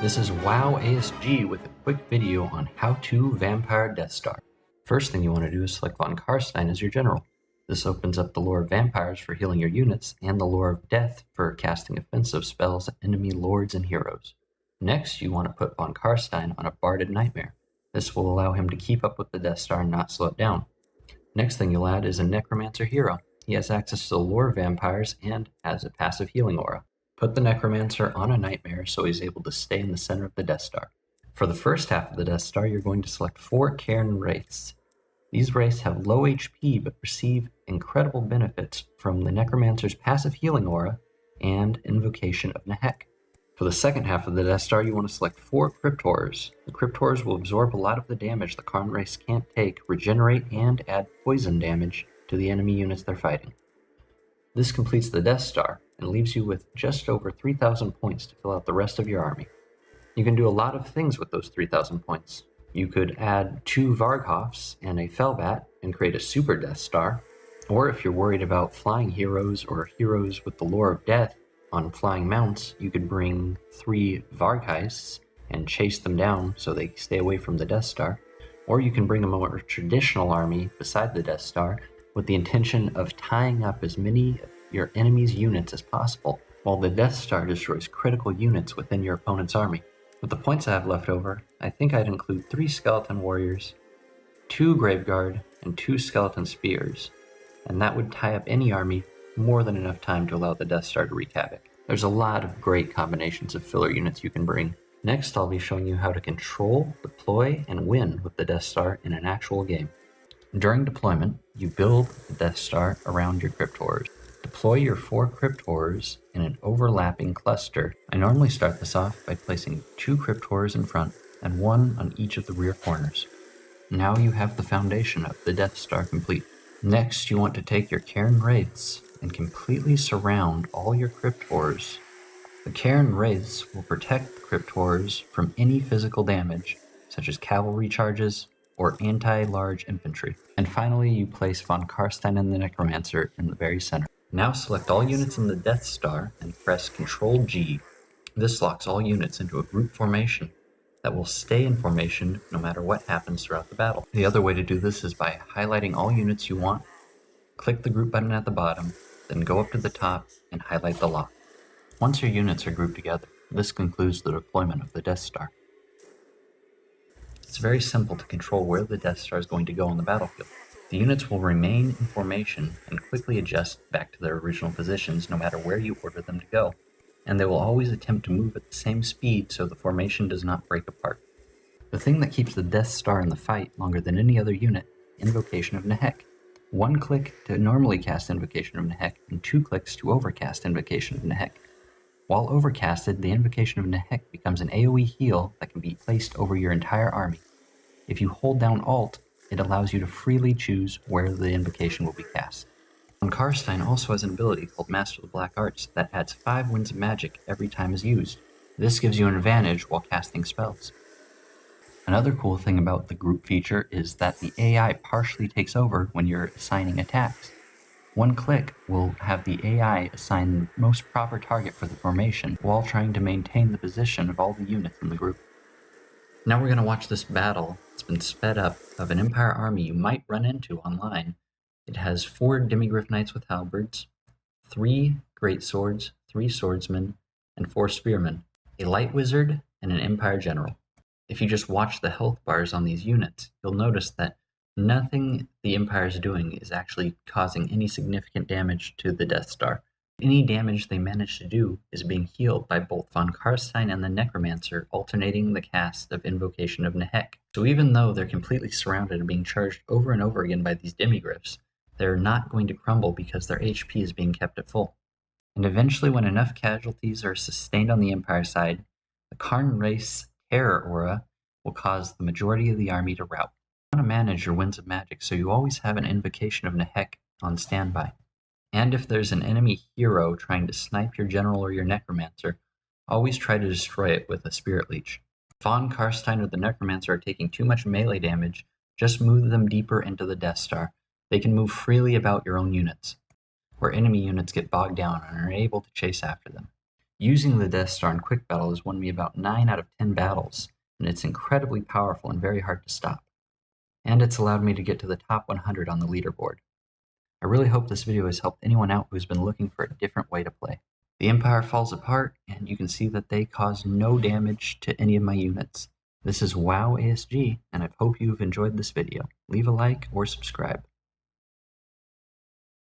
This is WoW ASG with a quick video on how to Vampire Death Star. First thing you want to do is select Von Karstein as your general. This opens up the lore of vampires for healing your units, and the lore of death for casting offensive spells at enemy lords and heroes. Next, you want to put Von Karstein on a Barded Nightmare. This will allow him to keep up with the Death Star and not slow it down. Next thing you'll add is a Necromancer hero. He has access to the lore of vampires and has a passive healing aura. Put the Necromancer on a Nightmare so he's able to stay in the center of the Death Star. For the first half of the Death Star, you're going to select 4 Cairn Wraiths. These Wraiths have low HP but receive incredible benefits from the Necromancer's passive healing aura and Invocation of Nehek. For the second half of the Death Star, you want to select 4 Crypt Horrors. The Crypt Horrors will absorb a lot of the damage the Cairn Wraiths can't take, regenerate, and add poison damage to the enemy units they're fighting. This completes the Death Star and leaves you with just over 3,000 points to fill out the rest of your army. You can do a lot of things with those 3,000 points. You could add 2 Varghofs and a Felbat and create a Super Death Star, or if you're worried about flying heroes or heroes with the lore of death on flying mounts, you could bring 3 Vargheists and chase them down so they stay away from the Death Star, or you can bring a more traditional army beside the Death Star with the intention of tying up as many of your enemy's units as possible, while the Death Star destroys critical units within your opponent's army. With the points I have left over, I think I'd include 3 Skeleton Warriors, 2 Graveguard, and 2 Skeleton Spears, and that would tie up any army more than enough time to allow the Death Star to wreak havoc. There's a lot of great combinations of filler units you can bring. Next, I'll be showing you how to control, deploy, and win with the Death Star in an actual game. During deployment, you build the Death Star around your Crypt Horrors. Deploy your 4 Crypt Horrors in an overlapping cluster. I normally start this off by placing 2 Crypt Horrors in front and 1 on each of the rear corners. Now you have the foundation of the Death Star complete. Next, you want to take your Cairn Wraiths and completely surround all your Crypt Horrors. The Cairn Wraiths will protect the Crypt Horrors from any physical damage, such as cavalry charges or anti-large infantry. And finally, you place Von Karstein and the Necromancer in the very center. Now select all units in the Death Star and press Ctrl-G. This locks all units into a group formation that will stay in formation no matter what happens throughout the battle. The other way to do this is by highlighting all units you want, click the group button at the bottom, then go up to the top and highlight the lock. Once your units are grouped together, this concludes the deployment of the Death Star. It's very simple to control where the Death Star is going to go on the battlefield. The units will remain in formation and quickly adjust back to their original positions no matter where you order them to go, and they will always attempt to move at the same speed so the formation does not break apart. The thing that keeps the Death Star in the fight longer than any other unit, Invocation of Nehek. 1 click to normally cast Invocation of Nehek, and 2 clicks to overcast Invocation of Nehek. While overcasted, the Invocation of Nehek becomes an AoE heal that can be placed over your entire army. If you hold down Alt, it allows you to freely choose where the invocation will be cast. Von Karstein also has an ability called Master of the Black Arts that adds 5 Winds of Magic every time is used. This gives you an advantage while casting spells. Another cool thing about the group feature is that the AI partially takes over when you're assigning attacks. 1 click will have the AI assign the most proper target for the formation while trying to maintain the position of all the units in the group. Now we're going to watch this battle. It's been sped up of an Empire army you might run into online. It has 4 Demigryph Knights with halberds, 3 Great Swords, 3 Swordsmen, and 4 Spearmen, a Light Wizard, and an Empire General. If you just watch the health bars on these units, you'll notice that nothing the Empire is doing is actually causing any significant damage to the Death Star. Any damage they manage to do is being healed by both Von Karstein and the Necromancer alternating the cast of Invocation of Nehek. So even though they're completely surrounded and being charged over and over again by these demigryphs, they're not going to crumble because their HP is being kept at full. And eventually, when enough casualties are sustained on the Empire side, the Cairn Wraith's Terror Aura will cause the majority of the army to rout. You want to manage your Winds of Magic so you always have an Invocation of Nehek on standby. And if there's an enemy hero trying to snipe your general or your necromancer, always try to destroy it with a Spirit Leech. If Von Karstein or the necromancer are taking too much melee damage, just move them deeper into the Death Star. They can move freely about your own units, where enemy units get bogged down and are able to chase after them. Using the Death Star in quick battle has won me about 9 out of 10 battles, and it's incredibly powerful and very hard to stop. And it's allowed me to get to the top 100 on the leaderboard. I really hope this video has helped anyone out who's been looking for a different way to play. The Empire falls apart, and you can see that they cause no damage to any of my units. This is WoW ASG, and I hope you've enjoyed this video. Leave a like or subscribe.